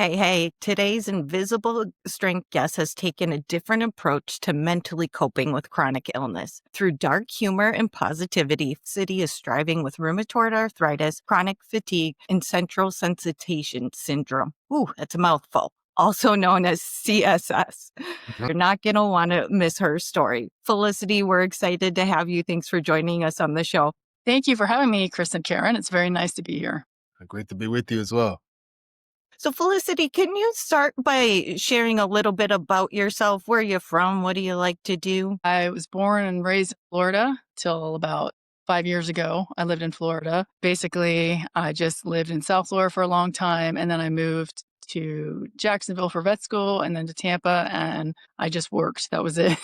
Hey, today's invisible strength guest has taken a different approach to mentally coping with chronic illness. Through dark humor and positivity, Felicity is striving with rheumatoid arthritis, chronic fatigue, and central sensitization syndrome. Ooh, that's a mouthful. Also known as CSS. You're not going to want to miss her story. Felicity, we're excited to have you. Thanks for joining us on the show. Thank you for having me, Chris and Karen. It's very nice to be here. Great to be with you as well. So Felicity, can you start by sharing a little bit about yourself? Where you're from? What do you like to do? I was born and raised in Florida till about 5 years ago. I lived in Florida. Basically, I just lived in South Florida for a long time, and then I moved to Jacksonville for vet school and then to Tampa, and I just worked. That was it.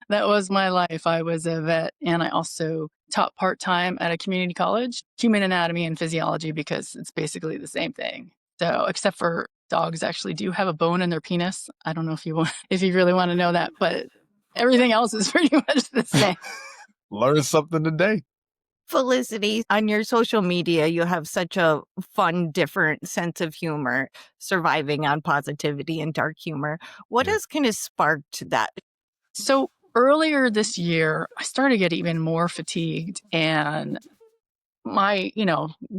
That was my life. I was a vet, and I also taught part-time at a community college, human anatomy and physiology, because it's basically the same thing. So, except for dogs actually do have a bone in their penis. I don't know if you really want to know that, but everything else is pretty much the same. Learn something today. Felicity, on your social media, you have such a fun, different sense of humor, surviving on positivity and dark humor. What has kind of sparked that? So earlier this year, I started to get even more fatigued, and my,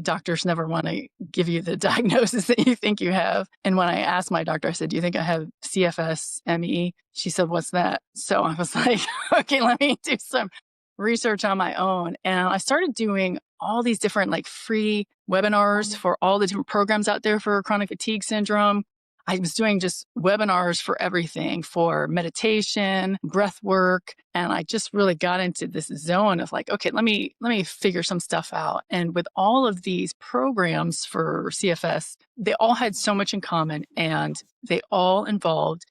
doctors never want to give you the diagnosis that you think you have. And when I asked my doctor, I said, "Do you think I have CFS-ME?" She said, "What's that?" So I was like, okay, let me do some research on my own. And I started doing all these different free webinars for all the different programs out there for chronic fatigue syndrome. I was doing just webinars for everything, for meditation, breath work. And I just really got into this zone of okay, let me figure some stuff out. And with all of these programs for CFS, they all had so much in common, and they all involved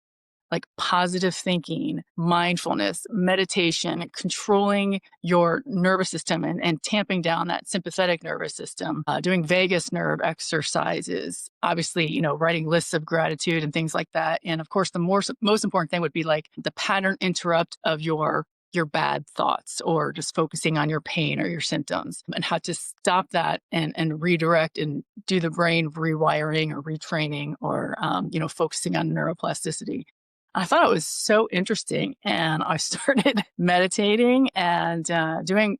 positive thinking, mindfulness, meditation, controlling your nervous system and tamping down that sympathetic nervous system, doing vagus nerve exercises, obviously, writing lists of gratitude and things like that. And of course, the most important thing would be the pattern interrupt of your bad thoughts, or just focusing on your pain or your symptoms, and how to stop that and redirect and do the brain rewiring or retraining, or, focusing on neuroplasticity. I thought it was so interesting, and I started meditating and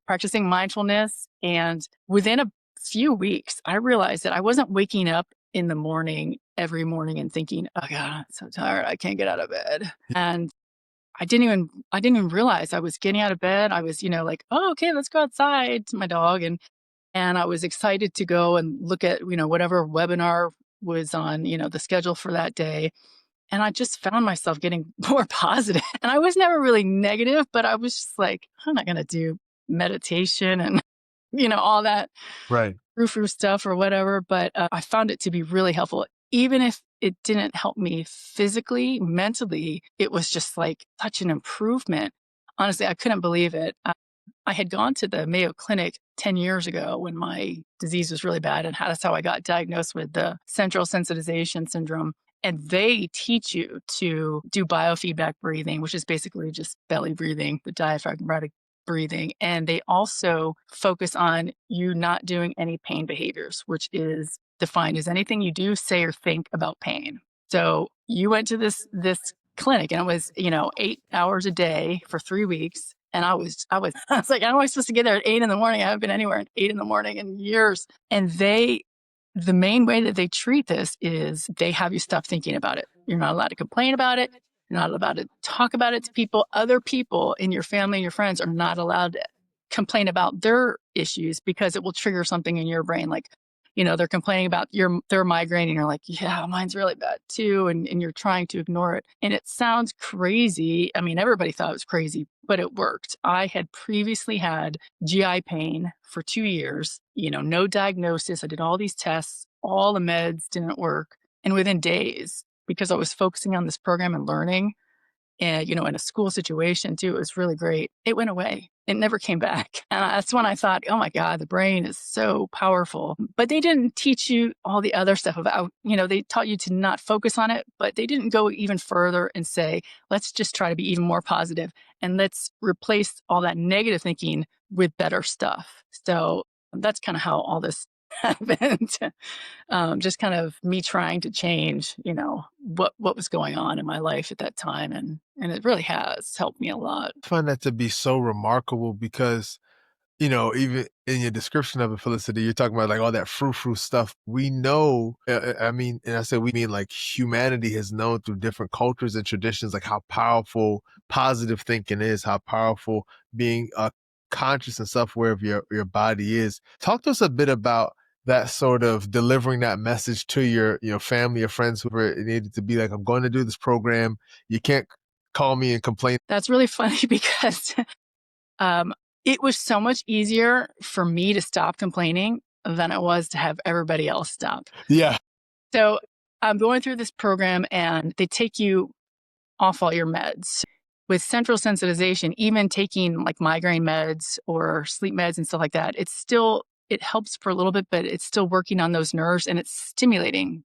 practicing mindfulness. And within a few weeks, I realized that I wasn't waking up in the morning every morning and thinking, "Oh God, I'm so tired. I can't get out of bed." And I didn't even realize I was getting out of bed. I was, "Oh, okay, let's go outside," to my dog. And I was excited to go and look at, whatever webinar was on, the schedule for that day. And I just found myself getting more positive. And I was never really negative, but I was just I'm not going to do meditation and, all that Right. frou-frou stuff or whatever. But I found it to be really helpful. Even if it didn't help me physically, mentally, it was just such an improvement. Honestly, I couldn't believe it. I had gone to the Mayo Clinic 10 years ago when my disease was really bad. And that's how I got diagnosed with the central sensitization syndrome. And they teach you to do biofeedback breathing, which is basically just belly breathing, the diaphragmatic breathing. And they also focus on you not doing any pain behaviors, which is defined as anything you do, say, or think about pain. So you went to this clinic, and it was, 8 hours a day for 3 weeks. And I was I was like, "How am I supposed to get there at 8 in the morning? I haven't been anywhere at 8 in the morning in years." And the main way that they treat this is they have you stop thinking about it. You're not allowed to complain about it. You're not allowed to talk about it to people. Other people in your family and your friends are not allowed to complain about their issues, because it will trigger something in your brain. They're complaining about their migraine, and you're like, "Yeah, mine's really bad too." And you're trying to ignore it. And it sounds crazy. I mean, everybody thought it was crazy, but it worked. I had previously had GI pain for 2 years, no diagnosis. I did all these tests, all the meds didn't work. And within days, because I was focusing on this program and learning, and, in a school situation too, it was really great. It went away. It never came back. And that's when I thought, oh my God, the brain is so powerful. But they didn't teach you all the other stuff about, they taught you to not focus on it, but they didn't go even further and say, let's just try to be even more positive, and let's replace all that negative thinking with better stuff. So that's kind of how all this happened. Just kind of me trying to change, what was going on in my life at that time, and it really has helped me a lot. I find that to be so remarkable because, even in your description of it, Felicity, you're talking about like all that frou-frou stuff. We know, I mean, and I say we mean like humanity has known through different cultures and traditions, like how powerful positive thinking is, how powerful being conscious and self-aware of your body is. Talk to us a bit about that sort of delivering that message to your family or friends, whoever it needed to be. Like, I'm going to do this program. You can't call me and complain. That's really funny because um, it was so much easier for me to stop complaining than it was to have everybody else stop. Yeah. So I'm going through this program and they take you off all your meds. With central sensitization, even taking like migraine meds or sleep meds and stuff like that, it helps for a little bit, but it's still working on those nerves, and it's stimulating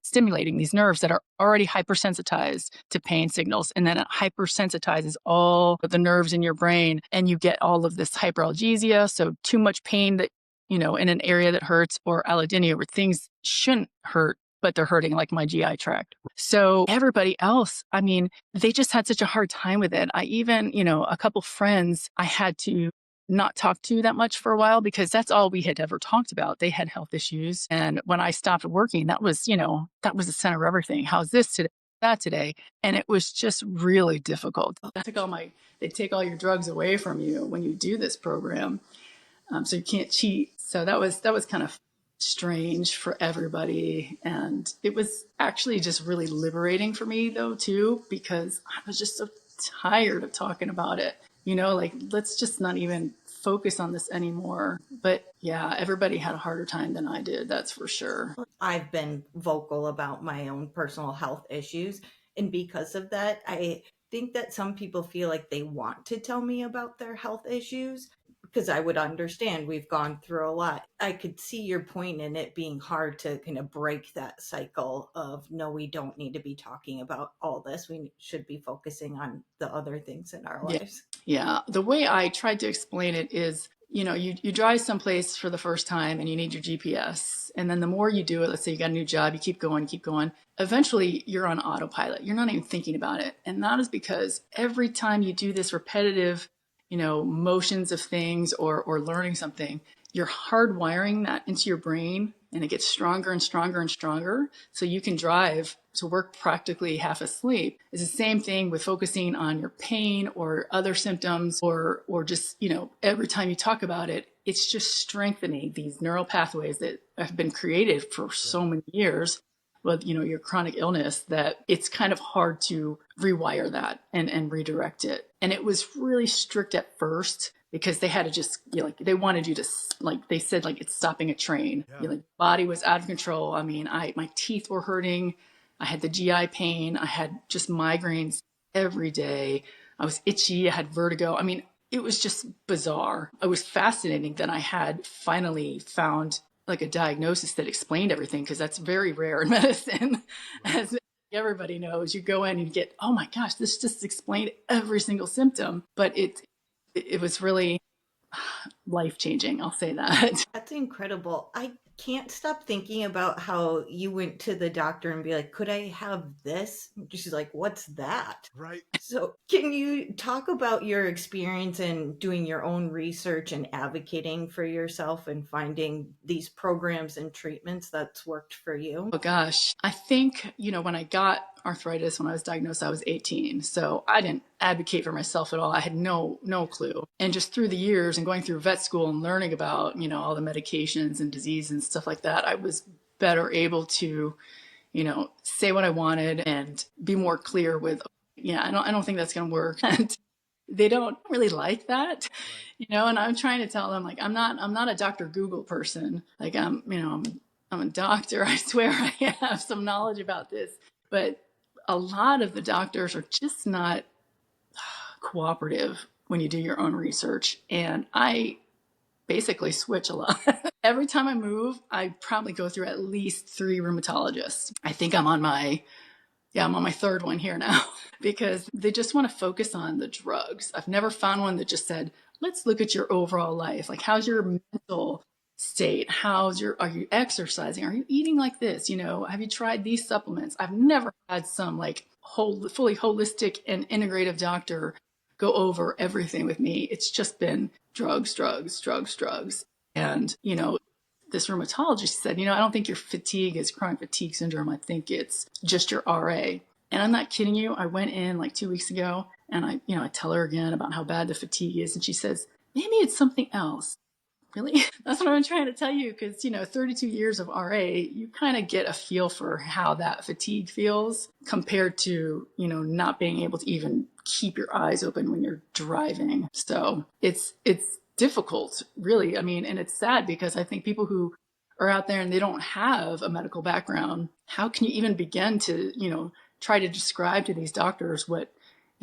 these nerves that are already hypersensitized to pain signals. And then it hypersensitizes all of the nerves in your brain, and you get all of this hyperalgesia. So too much pain that, in an area that hurts, or allodynia where things shouldn't hurt, but they're hurting, like my GI tract. So everybody else, I mean, they just had such a hard time with it. I even, a couple friends I had to not talk to that much for a while because that's all we had ever talked about. They had health issues. And when I stopped working, that was the center of everything. How's this today? That today? And it was just really difficult. They take all your drugs away from you when you do this program. So you can't cheat. So that was kind of strange for everybody. And it was actually just really liberating for me though, too, because I was just so tired of talking about it. Like, let's just not even focus on this anymore. But yeah, everybody had a harder time than I did. That's for sure. I've been vocal about my own personal health issues. And because of that, I think that some people feel like they want to tell me about their health issues because I would understand we've gone through a lot. I could see your point in it being hard to kind of break that cycle of, no, we don't need to be talking about all this. We should be focusing on the other things in our lives. Yeah. The way I tried to explain it is, you drive someplace for the first time and you need your GPS. And then the more you do it, let's say you got a new job, you keep going. Eventually you're on autopilot. You're not even thinking about it. And that is because every time you do this repetitive, motions of things or learning something, you're hardwiring that into your brain, and it gets stronger and stronger and stronger. So you can drive to work practically half asleep. It's the same thing with focusing on your pain or other symptoms, or just, every time you talk about it, it's just strengthening these neural pathways that have been created for so many years with, your chronic illness, that it's kind of hard to rewire that and redirect it. And it was really strict at first because they had to just, they wanted you to, they said, it's stopping a train. Yeah. Body was out of control. I mean, my teeth were hurting. I had the GI pain. I had just migraines every day. I was itchy. I had vertigo. I mean, it was just bizarre. It was fascinating that I had finally found a diagnosis that explained everything, because that's very rare in medicine. As everybody knows, you go in and you get, oh my gosh, this just explained every single symptom. But it was really life-changing, I'll say that. That's incredible. I can't stop thinking about how you went to the doctor and be like, could I have this? She's like, what's that? Right. So can you talk about your experience in doing your own research and advocating for yourself and finding these programs and treatments that's worked for you? Oh gosh, I think, when I got arthritis, when I was diagnosed, I was 18. So I didn't advocate for myself at all. I had no clue. And just through the years and going through vet school and learning about, all the medications and disease and stuff like that, I was better able to, say what I wanted and be more clear with, I don't think that's going to work. And they don't really like that, and I'm trying to tell them, I'm not a Dr. Google person. I'm a doctor. I swear I have some knowledge about this, but a lot of the doctors are just not cooperative when you do your own research. And I basically switch a lot. Every time I move, I probably go through at least 3 rheumatologists. I think I'm on my third one here now, because they just want to focus on the drugs. I've never found one that just said, let's look at your overall life. How's your mental state? Are you exercising? Are you eating like this? Have you tried these supplements? I've never had some like fully holistic and integrative doctor go over everything with me. It's just been drugs, drugs, drugs, drugs. And, this rheumatologist said, I don't think your fatigue is chronic fatigue syndrome. I think it's just your RA. And I'm not kidding you. I went in like 2 weeks ago and I tell her again about how bad the fatigue is. And she says, maybe it's something else. Really? That's what I'm trying to tell you. Because, 32 years of RA, you kind of get a feel for how that fatigue feels compared to, not being able to even keep your eyes open when you're driving. So it's difficult, really. I mean, and it's sad because I think people who are out there and they don't have a medical background, how can you even begin to, try to describe to these doctors what,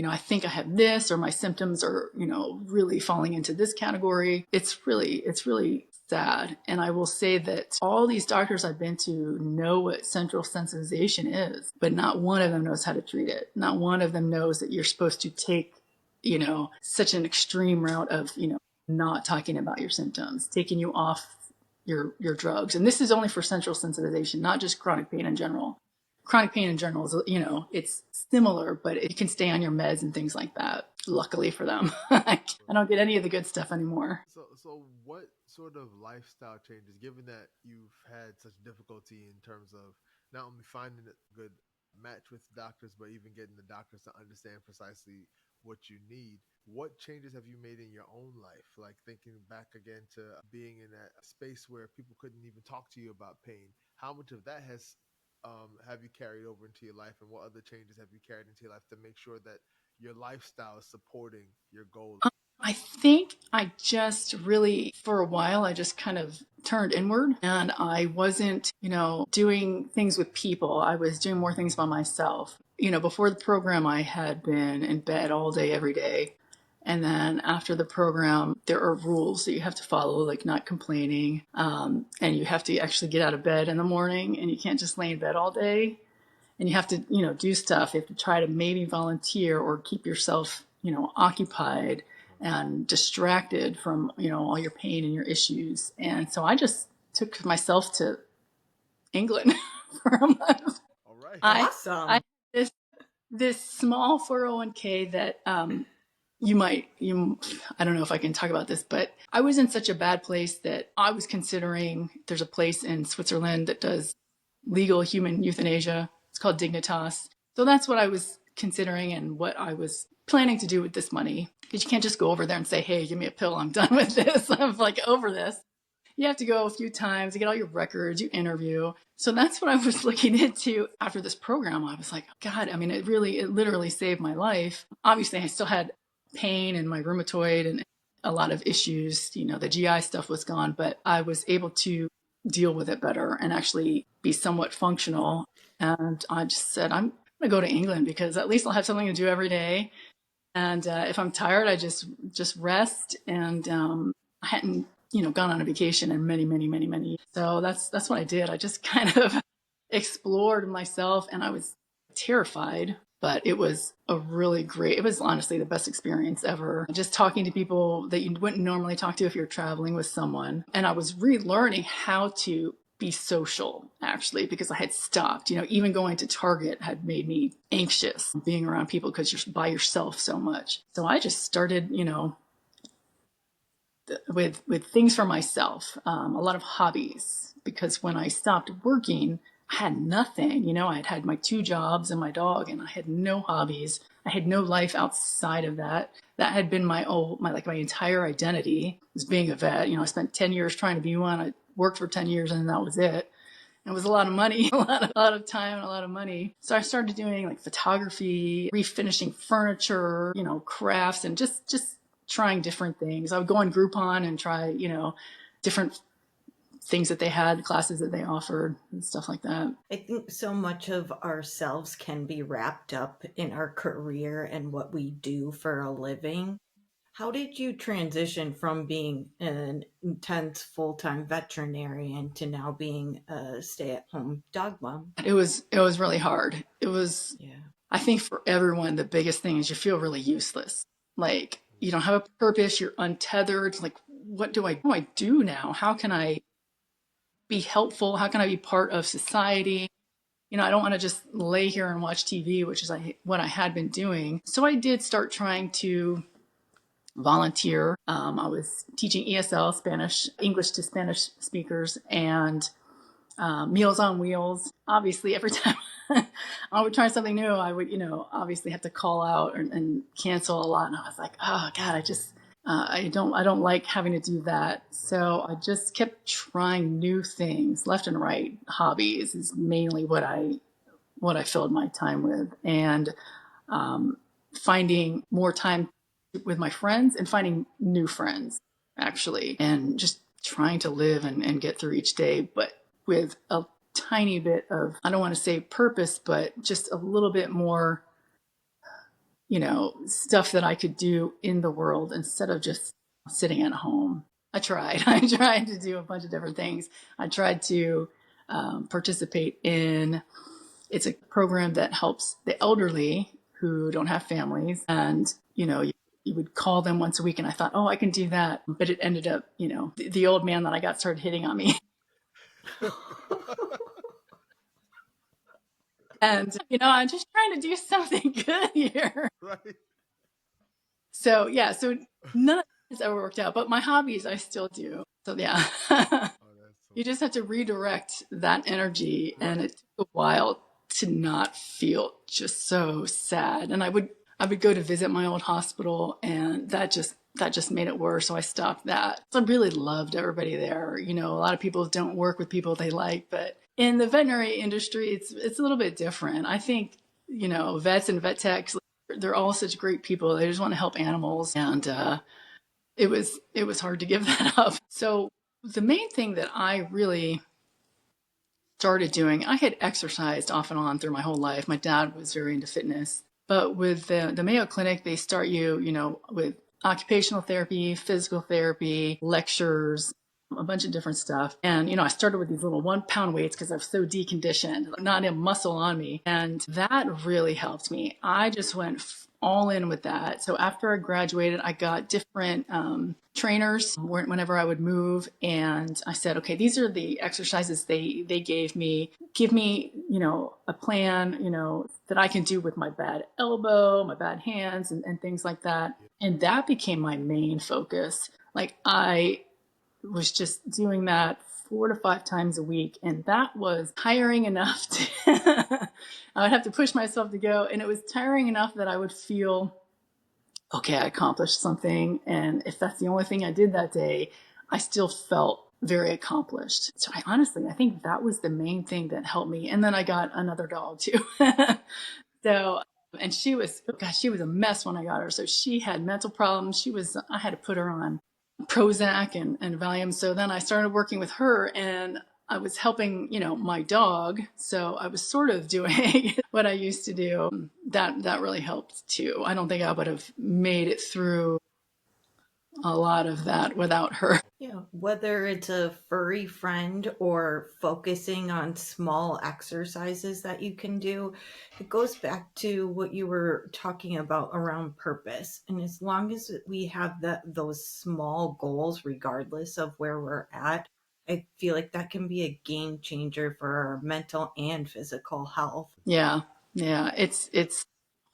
I think I have this, or my symptoms are, really falling into this category. It's really sad. And I will say that all these doctors I've been to know what central sensitization is, but not one of them knows how to treat it. Not one of them knows that you're supposed to take, such an extreme route of, not talking about your symptoms, taking you off your drugs. And this is only for central sensitization, not just chronic pain in general. Chronic pain in general is, it's similar, but it can stay on your meds and things like that. Luckily for them, I don't get any of the good stuff anymore. So what sort of lifestyle changes, given that you've had such difficulty in terms of not only finding a good match with doctors, but even getting the doctors to understand precisely what you need? What changes have you made in your own life? Like thinking back again to being in that space where people couldn't even talk to you about pain. How much of that has have you carried over into your life, and what other changes have you carried into your life to make sure that your lifestyle is supporting your goals? I think I just really, for a while, I just kind of turned inward and I wasn't, doing things with people. I was doing more things by myself. Before the program, I had been in bed all day, every day. And then after the program, there are rules that you have to follow, like not complaining. And you have to actually get out of bed in the morning and you can't just lay in bed all day. And you have to, do stuff. You have to try to maybe volunteer or keep yourself, occupied and distracted from, all your pain and your issues. And so I just took myself to England for a month. All right. Awesome. I had this small 401k that I don't know if I can talk about this, but I was in such a bad place that I was considering, there's a place in Switzerland that does legal human euthanasia. It's called Dignitas. So that's what I was considering and what I was planning to do with this money. Because you can't just go over there and say, hey, give me a pill, I'm done with this. I'm like over this. You have to go a few times, you get all your records, you interview. So that's what I was looking into after this program. I was like, God, I mean, it literally saved my life. Obviously, I still had pain and my rheumatoid and a lot of issues. The GI stuff was gone, but I was able to deal with it better and actually be somewhat functional. And I just said, I'm going to go to England because at least I'll have something to do every day. And if I'm tired, I just rest. And I hadn't, gone on a vacation in many, many, many, many years. So that's what I did. I just kind of explored myself and I was terrified, but it was it was honestly the best experience ever. Just talking to people that you wouldn't normally talk to if you're traveling with someone. And I was relearning how to be social, actually, because I had stopped. Even going to Target had made me anxious, being around people because you're by yourself so much. So I just started, with things for myself, a lot of hobbies, because when I stopped working, I had nothing. I had my 2 jobs and my dog, and I had no hobbies. I had no life outside of that. That had been my entire identity was being a vet. I spent 10 years trying to be one. I worked for 10 years and that was it. It was a lot of money, a lot of time and a lot of money. So I started doing like photography, refinishing furniture, crafts, and just trying different things. I would go on Groupon and try, different things that they had, classes that they offered and stuff like that. I think so much of ourselves can be wrapped up in our career and what we do for a living. How did you transition from being an intense full-time veterinarian to now being a stay-at-home dog mom? It was really hard. It was, I think for everyone, the biggest thing is you feel really useless. Like you don't have a purpose, you're untethered. Like, what do I do now? How can I be helpful? How can I be part of society? I don't want to just lay here and watch TV, which is what I had been doing. So I did start trying to volunteer. I was teaching ESL, Spanish, English to Spanish speakers, and Meals on Wheels. Obviously, every time I would try something new, I would, obviously have to call out and cancel a lot. And I was like, oh God, I don't like having to do that. So I just kept trying new things left and right. Hobbies is mainly what I filled my time with, and finding more time with my friends and finding new friends, actually, and just trying to live and get through each day, but with a tiny bit of, I don't want to say purpose, but just a little bit more, stuff that I could do in the world instead of just sitting at home. I tried to do a bunch of different things. I tried to participate in, it's a program that helps the elderly who don't have families. And, you would call them once a week. And I thought, oh, I can do that. But it ended up, the old man that I got started hitting on me. And, I'm just trying to do something good here. Right. So, yeah, so none of this ever worked out. But my hobbies, I still do. So, yeah. You just have to redirect that energy. Right. And it took a while to not feel just so sad. And I would go to visit my old hospital, and that just made it worse. So I stopped that. So I really loved everybody there. A lot of people don't work with people they like, but in the veterinary industry, it's a little bit different. I think, vets and vet techs, they're all such great people. They just want to help animals. And it was hard to give that up. So the main thing that I really started doing, I had exercised off and on through my whole life. My dad was very into fitness. But with the Mayo Clinic, they start you, with occupational therapy, physical therapy, lectures, a bunch of different stuff. And, I started with these little 1 pound weights because I was so deconditioned, not a muscle on me. And that really helped me. I just went all in with that. So after I graduated, I got different trainers whenever I would move. And I said, okay, these are the exercises they gave me. Give me, a plan, that I can do with my bad elbow, my bad hands, and things like that. And that became my main focus. Like I was just doing that 4 to 5 times a week. And that was tiring enough to, I would have to push myself to go. And it was tiring enough that I would feel, okay, I accomplished something. And if that's the only thing I did that day, I still felt very accomplished. So I think that was the main thing that helped me. And then I got another dog too. So, and she was a mess when I got her. So she had mental problems. I had to put her on Prozac and Valium. So then I started working with her, and I was helping, my dog. So I was sort of doing what I used to do. That really helped too. I don't think I would have made it through a lot of that without her. Yeah, whether it's a furry friend or focusing on small exercises that you can do, it goes back to what you were talking about around purpose. And as long as we have those small goals, regardless of where we're at, I feel like that can be a game changer for our mental and physical health. Yeah. It's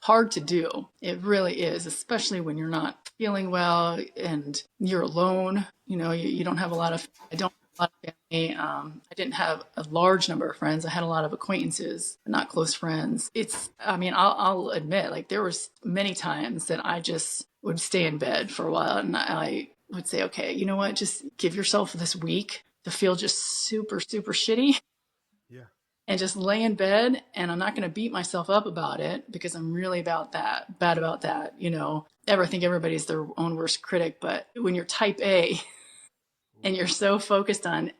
hard to do. It really is, especially when you're not feeling well and you're alone. You don't have I don't have a lot of family. I didn't have a large number of friends. I had a lot of acquaintances, but not close friends. I'll admit, like there was many times that I just would stay in bed for a while, and I would say, okay, you know what? Just give yourself this week to feel just super, super shitty. Yeah. And just lay in bed, and I'm not going to beat myself up about it because I'm really bad about that. I think everybody's their own worst critic, but when you're type A and you're so focused on,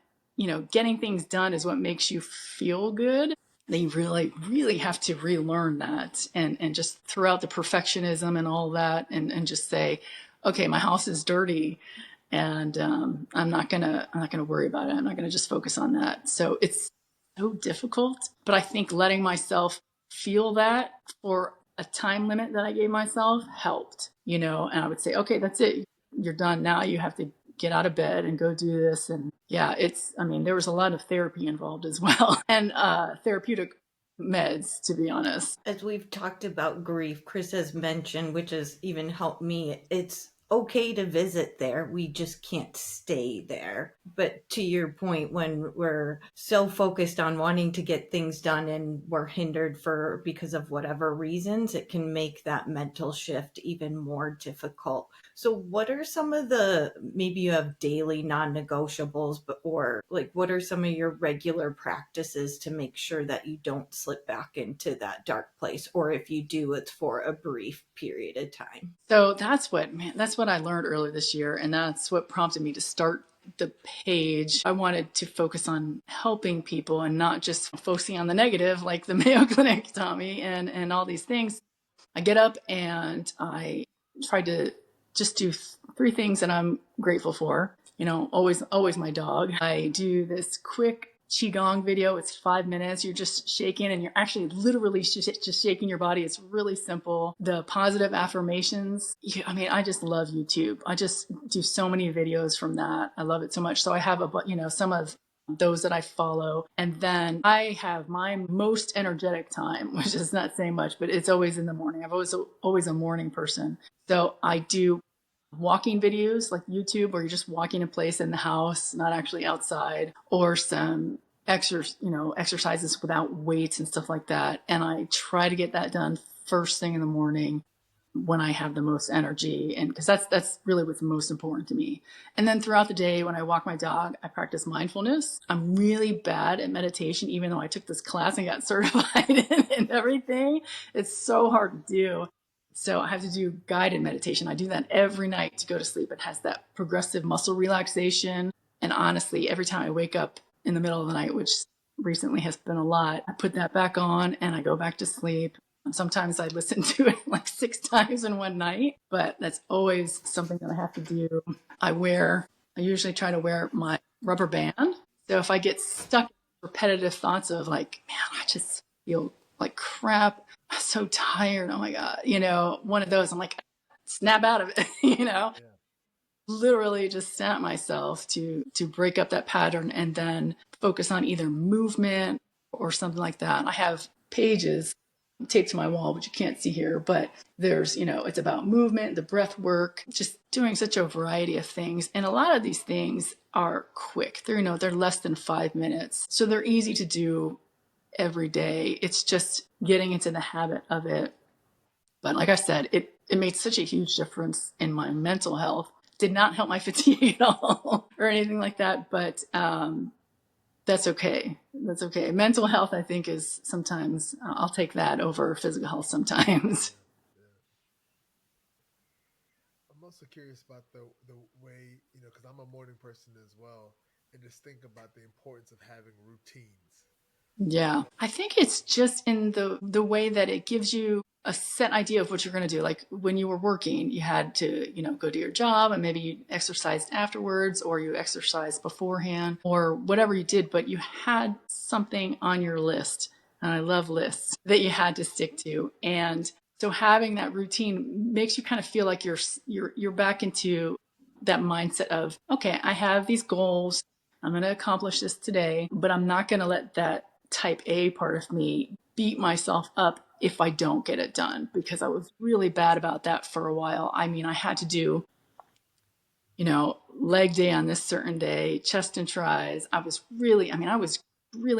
getting things done is what makes you feel good, then you really, really have to relearn that and just throw out the perfectionism and all that and just say, okay, my house is dirty, and I'm not gonna worry about it. I'm not gonna just focus on that. So it's so difficult, but I think letting myself feel that for a time limit that I gave myself helped, and I would say, okay, that's it. You're done now. You have to get out of bed and go do this. And yeah, there was a lot of therapy involved as well and therapeutic meds, to be honest. As we've talked about grief, Chris has mentioned, which has even helped me, it's okay to visit there. We just can't stay there. But to your point, when we're so focused on wanting to get things done and we're hindered because of whatever reasons, it can make that mental shift even more difficult. So what are some of maybe you have daily non-negotiables, or like what are some of your regular practices to make sure that you don't slip back into that dark place? Or if you do, it's for a brief period of time. So that's what I learned earlier this year. And that's what prompted me to start the page. I wanted to focus on helping people and not just focusing on the negative, like the Mayo Clinic taught me and all these things. I get up and I try to just do 3 things that I'm grateful for. Always my dog. I do this quick Qigong video. It's 5 minutes. You're just shaking and you're actually literally just shaking your body. It's really simple. The positive affirmations. I just love YouTube. I just do so many videos from that. I love it so much. So I have some of those that I follow. And then I have my most energetic time, which is not saying much, but it's always in the morning. I'm always a morning person. So I do walking videos like YouTube, where you're just walking in place in the house, not actually outside, or some exercises without weights and stuff like that. And I try to get that done first thing in the morning when I have the most energy, and because that's really what's most important to me. And then throughout the day, when I walk my dog, I practice mindfulness. I'm really bad at meditation, even though I took this class and got certified and everything. It's so hard to do. So I have to do guided meditation. I do that every night to go to sleep. It has that progressive muscle relaxation. And honestly, every time I wake up in the middle of the night, which recently has been a lot, I put that back on and I go back to sleep. And sometimes I listen to it like 6 times in one night, but that's always something that I have to do. I usually try to wear my rubber band. So if I get stuck in repetitive thoughts of like, man, I just feel like crap, I'm so tired, oh my God, one of those, I'm like, snap out of it, Yeah. literally just snap myself to break up that pattern and then focus on either movement or something like that. I have pages taped to my wall, which you can't see here, but there's, it's about movement, the breath work, just doing such a variety of things. And a lot of these things are quick. They're less than 5 minutes. So they're easy to do every day. It's just getting into the habit of it. But like I said, it made such a huge difference in my mental health. Did not help my fatigue at all or anything like that. But that's okay. That's okay. Mental health, I think, is sometimes, I'll take that over physical health sometimes. I'm also curious about the way, because I'm a morning person as well, and just think about the importance of having routines. Yeah. I think it's just in the way that it gives you a set idea of what you're going to do. Like when you were working, you had to, go do your job and maybe you exercised afterwards or you exercised beforehand or whatever you did, but you had something on your list. And I love lists that you had to stick to. And so having that routine makes you kind of feel like you're back into that mindset of, okay, I have these goals. I'm going to accomplish this today, but I'm not going to let that type A part of me beat myself up if I don't get it done, because I was really bad about that for a while. I had to do, leg day on this certain day, chest and tries. I was really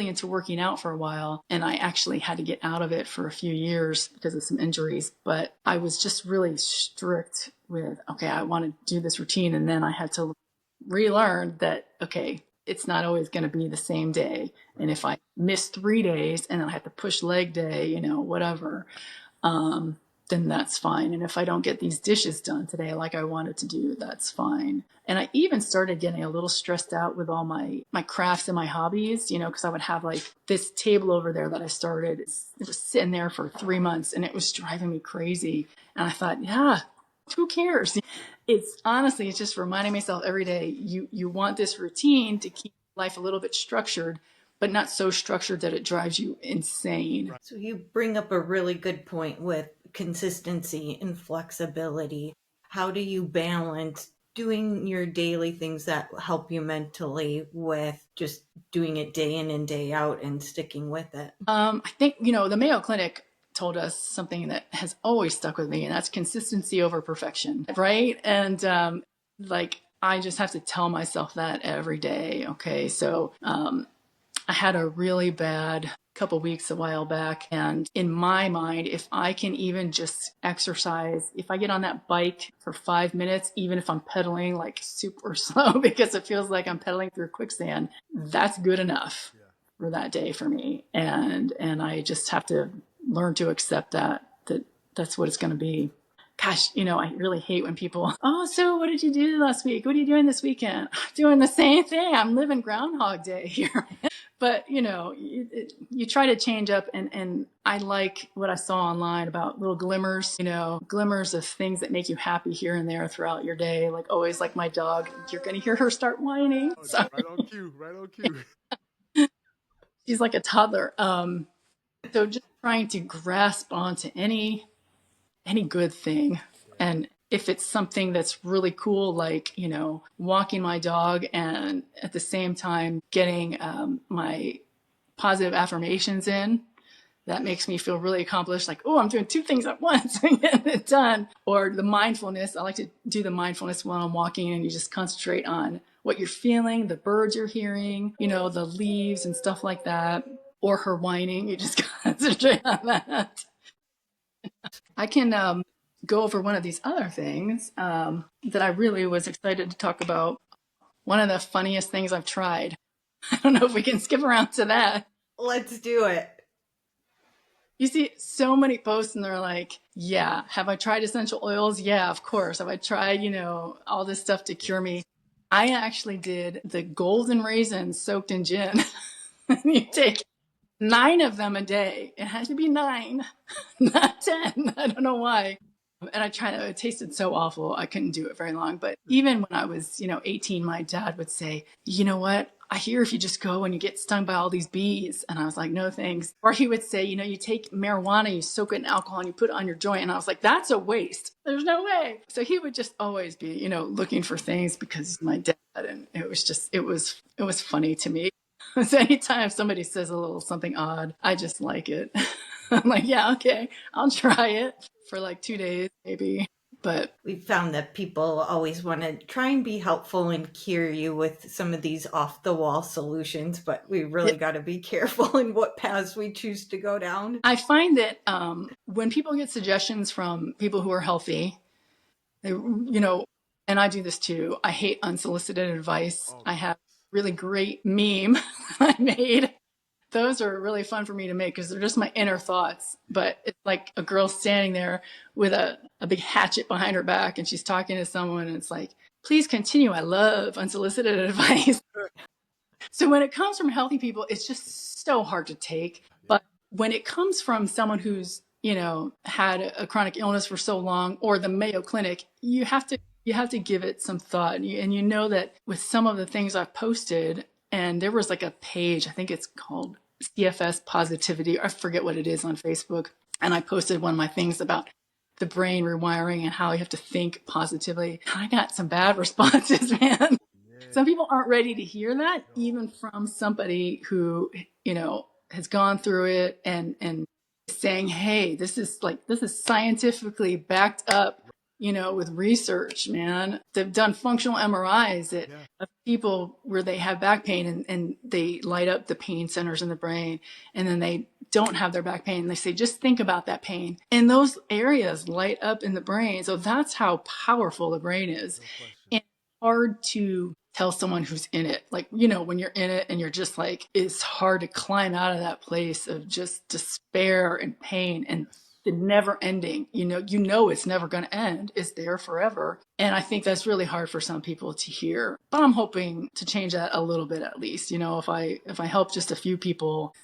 into working out for a while, and I actually had to get out of it for a few years because of some injuries, but I was just really strict with, okay, I want to do this routine. And then I had to relearn that, okay, it's not always going to be the same day. And if I miss 3 days and then I have to push leg day, whatever, then that's fine. And if I don't get these dishes done today like I wanted to do, that's fine. And I even started getting a little stressed out with all my crafts and my hobbies, because I would have like this table over there that I started. It was sitting there for 3 months and it was driving me crazy. And I thought, yeah, who cares? It's just reminding myself every day, you want this routine to keep life a little bit structured, but not so structured that it drives you insane. So you bring up a really good point with consistency and flexibility. How do you balance doing your daily things that help you mentally with just doing it day in and day out and sticking with it? I think, the Mayo Clinic told us something that has always stuck with me, and that's consistency over perfection, right? And I just have to tell myself that every day. Okay, so I had a really bad couple weeks a while back, and in my mind, if I can even just exercise, if I get on that bike for 5 minutes, even if I'm pedaling like super slow because it feels like I'm pedaling through quicksand, that's good enough for that day for me. And I just have to learn to accept that's what it's going to be. Gosh, I really hate when people, oh, so what did you do last week? What are you doing this weekend? I'm doing the same thing. I'm living Groundhog Day here. But, you try to change up, and I like what I saw online about little glimmers, glimmers of things that make you happy here and there throughout your day. Like always, like my dog, you're going to hear her start whining. Oh, Sorry. right on cue, right on cue. She's like a toddler. So just trying to grasp onto any good thing. And if it's something that's really cool, like, walking my dog and at the same time getting my positive affirmations in, that makes me feel really accomplished. Like, oh, I'm doing two things at once and getting it done. Or the mindfulness. I like to do the mindfulness while I'm walking, and you just concentrate on what you're feeling, the birds you're hearing, the leaves and stuff like that. Or her whining, you just concentrate on that. I can go over one of these other things that I really was excited to talk about. One of the funniest things I've tried. I don't know if we can skip around to that. Let's do it. You see so many posts and they're like, yeah, have I tried essential oils? Yeah, of course. Have I tried, all this stuff to cure me? I actually did the golden raisins soaked in gin. You take 9 of them a day. It had to be 9, not 10. I don't know why. And I tried it. It tasted so awful. I couldn't do it very long. But even when I was, 18, my dad would say, you know what? I hear if you just go and you get stung by all these bees. And I was like, no, thanks. Or he would say, you take marijuana, you soak it in alcohol and you put it on your joint. And I was like, that's a waste. There's no way. So he would just always be, looking for things because he's my dad. And it was funny to me. So anytime somebody says a little something odd, I just like it. I'm like, yeah, okay, I'll try it for like 2 days maybe. But we found that people always want to try and be helpful and cure you with some of these off the wall solutions, but we really got to be careful in what paths we choose to go down. I find that when people get suggestions from people who are healthy, they, and I do this too. I hate unsolicited advice. I have a really great meme I made. Those are really fun for me to make because they're just my inner thoughts. But it's like a girl standing there with a big hatchet behind her back and she's talking to someone and it's like, please continue. I love unsolicited advice. So when it comes from healthy people, it's just so hard to take. But when it comes from someone who's, had a chronic illness for so long, or the Mayo Clinic, you have to give it some thought. And you know that with some of the things I've posted, and there was like a page, I think it's called CFS Positivity, I forget what it is, on Facebook. And I posted one of my things about the brain rewiring and how you have to think positively. I got some bad responses, man. Some people aren't ready to hear that, even from somebody who, has gone through it and saying, hey, this is scientifically backed up, with research, man. They've done functional MRIs of people where they have back pain and they light up the pain centers in the brain, and then they don't have their back pain. They say, just think about that pain. And those areas light up in the brain. So that's how powerful the brain is. And hard to tell someone who's in it. Like, when you're in it and you're just like, it's hard to climb out of that place of just despair and pain and the never ending, it's never going to end. It's there forever. And I think that's really hard for some people to hear, but I'm hoping to change that a little bit, at least, if I help just a few people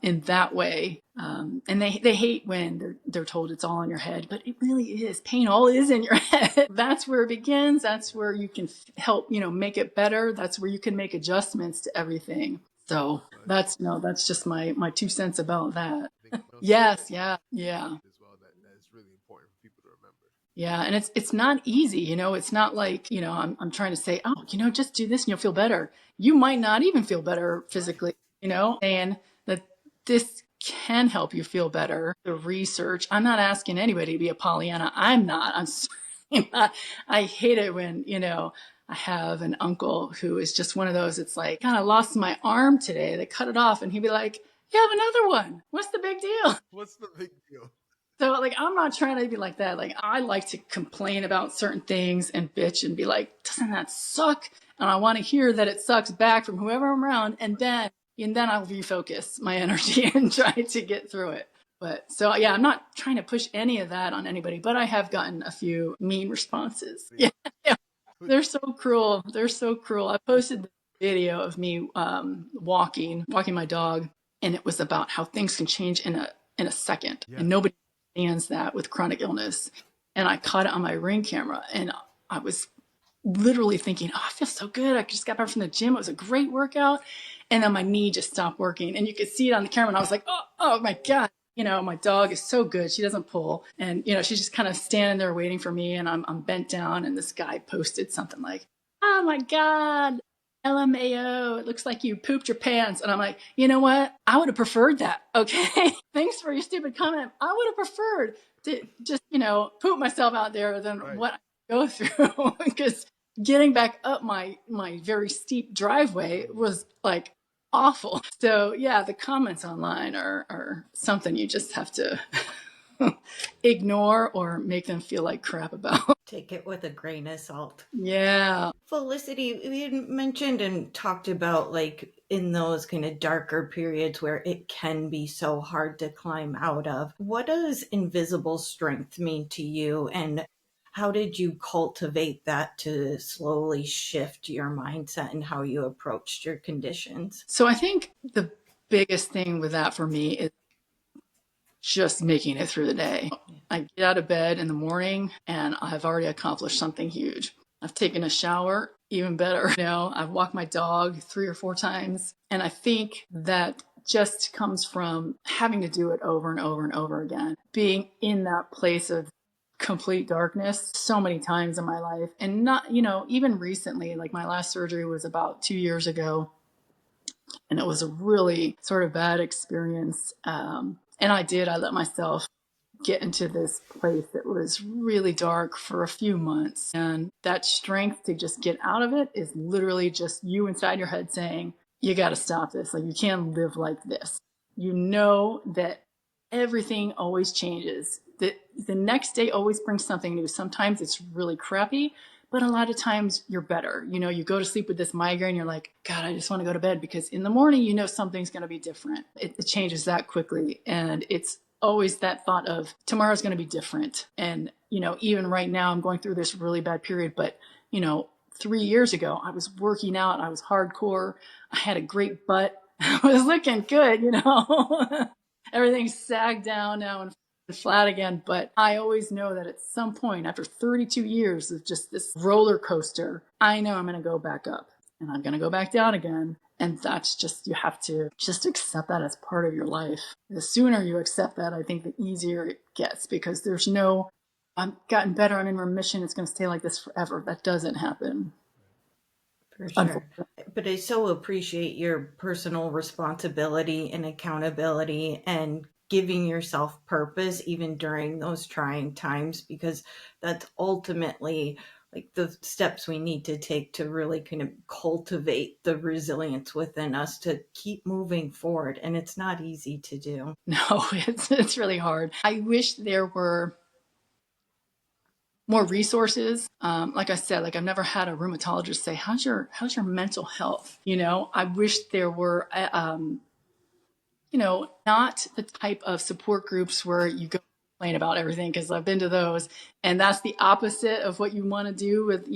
in that way. And they hate when they're told it's all in your head, but it really is. Pain all is in your head. That's where it begins. That's where you can help, make it better. That's where you can make adjustments to everything. So that's just my 2 cents about that. Yes. Yeah. As well, that is really important for people to remember. Yeah, and it's not easy, it's not like, I'm trying to say, oh, just do this and you'll feel better. You might not even feel better physically, and that this can help you feel better. The research, I'm not asking anybody to be a Pollyanna. I'm not. I'm certainly not. I hate it when, I have an uncle who is just one of those, it's like, God, I lost my arm today. They cut it off, and he'd be like, you have another one. What's the big deal? What's the big deal? So, like, I'm not trying to be like that. Like, I like to complain about certain things and bitch and be like, doesn't that suck? And I want to hear that it sucks back from whoever I'm around. And then I'll refocus my energy and try to get through it. But so, yeah, I'm not trying to push any of that on anybody, but I have gotten a few mean responses. Yeah. They're so cruel. They're so cruel. I posted the video of me walking my dog, and it was about how things can change in a second. Yeah. And nobody understands that with chronic illness. And I caught it on my Ring camera, and I was literally thinking, oh, I feel so good. I just got back from the gym. It was a great workout. And then my knee just stopped working. And you could see it on the camera. And I was like, oh my God. My dog is so good. She doesn't pull. And, she's just kind of standing there waiting for me. And I'm bent down. And this guy posted something like, oh my God, LMAO, it looks like you pooped your pants. And I'm like, you know what? I would have preferred that. Okay. Thanks for your stupid comment. I would have preferred to just, poop myself out there than what I go through. Because getting back up my very steep driveway was like awful. So yeah, the comments online are something you just have to ignore or make them feel like crap about. Take it with a grain of salt. Yeah. Felicity, you mentioned and talked about like in those kind of darker periods where it can be so hard to climb out of. What does invisible strength mean to you, and how did you cultivate that to slowly shift your mindset and how you approached your conditions? So I think the biggest thing with that for me is just making it through the day. I get out of bed in the morning and I've already accomplished something huge. I've taken a shower, even better. I've walked my dog 3 or 4 times. And I think that just comes from having to do it over and over and over again, being in that place of complete darkness so many times in my life. And not, even recently, like my last surgery was about 2 years ago. And it was a really sort of bad experience. And I let myself get into this place that was really dark for a few months. And that strength to just get out of it is literally just you inside your head saying, you got to stop this. Like, you can't live like this. You know that everything always changes. The next day always brings something new. Sometimes it's really crappy, but a lot of times you're better. You go to sleep with this migraine, you're like, God, I just want to go to bed, because in the morning, something's going to be different. It changes that quickly. And it's always that thought of tomorrow's going to be different. And, even right now I'm going through this really bad period, but, 3 years ago, I was working out. I was hardcore. I had a great butt. I was looking good, everything sagged down now and flat again. But I always know that at some point, after 32 years of just this roller coaster, I know I'm going to go back up and I'm going to go back down again. And that's just, you have to just accept that as part of your life. The sooner you accept that, I think the easier it gets, because there's no, I've gotten better, I'm in remission, it's going to stay like this forever. That doesn't happen. For sure. But I so appreciate your personal responsibility and accountability and giving yourself purpose even during those trying times, because that's ultimately like the steps we need to take to really kind of cultivate the resilience within us to keep moving forward. And it's not easy to do. No, it's really hard. I wish there were more resources. Like I said, like I've never had a rheumatologist say, how's your mental health? I wish there were, not the type of support groups where you go complain about everything, because I've been to those, and that's the opposite of what you want to do with,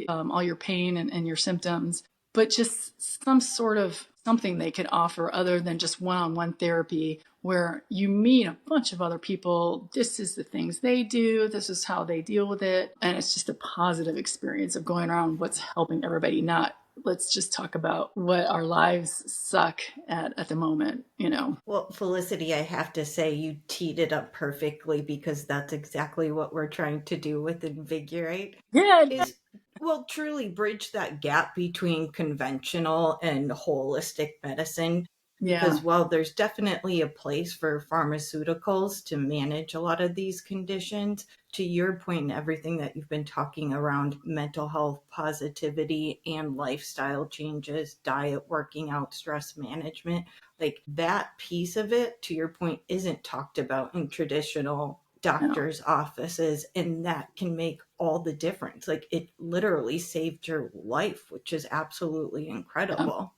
all your pain and your symptoms, but just some sort of something they could offer other than just one-on-one therapy where you meet a bunch of other people. This is the things they do. This is how they deal with it. And it's just a positive experience of going around what's helping everybody, not let's just talk about what our lives suck at the moment, you know. Well, Felicity, I have to say you teed it up perfectly because that's exactly what we're trying to do with Invigorate. Yeah. Is well, truly bridge that gap between conventional and holistic medicine. Yeah. Because while there's definitely a place for pharmaceuticals to manage a lot of these conditions, to your point and everything that you've been talking around mental health, positivity, and lifestyle changes, diet, working out, stress management, like that piece of it, to your point, isn't talked about in traditional No. doctors' offices, and that can make all the difference. Like it literally saved your life, which is absolutely Yeah. incredible.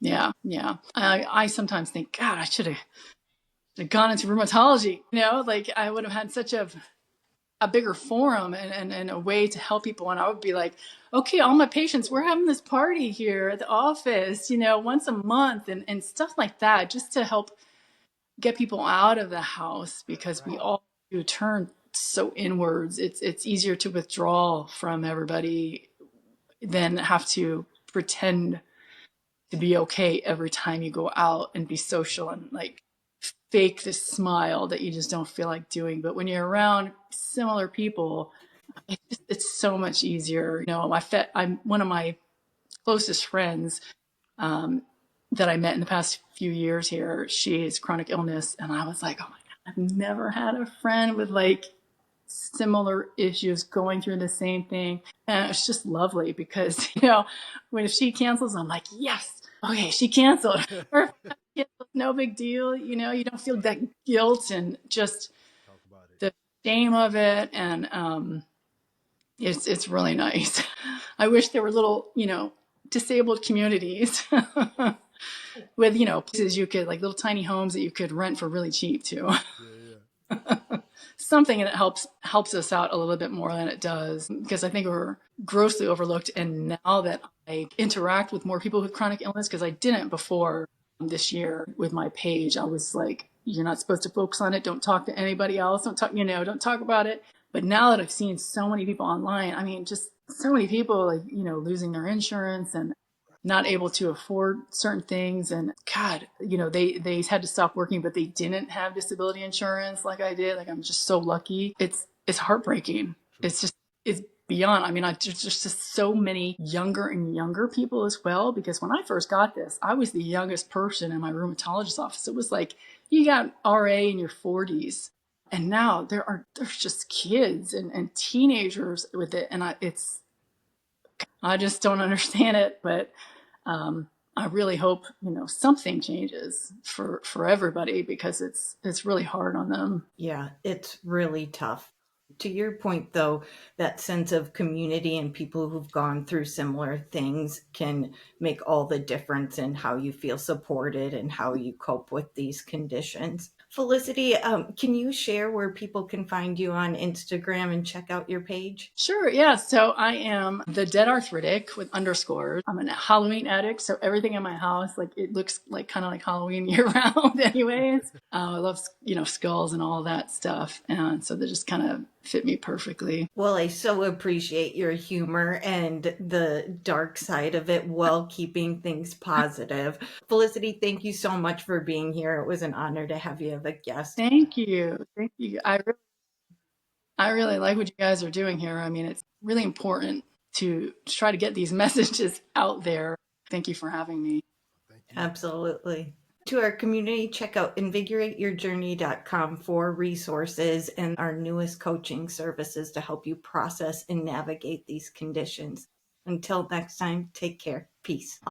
Yeah. Yeah. I sometimes think, God, I should have gone into rheumatology, you know, like I would have had such a bigger forum and a way to help people. And I would be like, okay, all my patients, we're having this party here at the office, you know, once a month and stuff like that, just to help get people out of the house, because we all do turn so inwards. It's easier to withdraw from everybody than have to pretend to be okay every time you go out and be social and like fake this smile that you just don't feel like doing. But when you're around similar people, it's so much easier. You know, I'm one of my closest friends um, that I met in the past few years here. She has chronic illness, and I was like, oh my God, I've never had a friend with like similar issues going through the same thing. And it's just lovely because, you know, when if she cancels, I'm like, yes, okay, she canceled. Or if I cancel, no big deal. You know, you don't feel that guilt and just Talk about it. the shame of it. And it's really nice. I wish there were little, you know, disabled communities with, you know, places you could, like little tiny homes that you could rent for really cheap too. Yeah, Something that helps us out a little bit more than it does, because I think we're grossly overlooked. And now that I interact with more people with chronic illness, because I didn't before this year with my page, I was like, you're not supposed to focus on it. Don't talk to anybody else. Don't talk, you know, don't talk about it. But now that I've seen so many people online, I mean, just so many people, like, you know, losing their insurance and not able to afford certain things. And God, you know, they had to stop working, but they didn't have disability insurance like I did. Like, I'm just so lucky. It's heartbreaking. True. It's beyond. I mean, there's just so many younger and younger people as well. Because when I first got this, I was the youngest person in my rheumatologist office. It was like, you got RA in your 40s. And now there's just kids and teenagers with it. And I just don't understand it. But I really hope, you know, something changes for everybody, because it's really hard on them. Yeah, it's really tough. To your point, though, that sense of community and people who've gone through similar things can make all the difference in how you feel supported and how you cope with these conditions. Felicity, can you share where people can find you on Instagram and check out your page? Sure, yeah. So I am the Dead Arthritic with underscores. I'm a Halloween addict, so everything in my house, like, it looks like kind of like Halloween year round anyways. I love, you know, skulls and all that stuff. And so they just kind of fit me perfectly. Well, I so appreciate your humor and the dark side of it while keeping things positive. Felicity, thank you so much for being here. It was an honor to have you as a guest. Thank you. Thank you. I really like what you guys are doing here. I mean, it's really important to try to get these messages out there. Thank you for having me. Thank you. Absolutely. To our community, check out invigorateyourjourney.com for resources and our newest coaching services to help you process and navigate these conditions. Until next time, take care. Peace.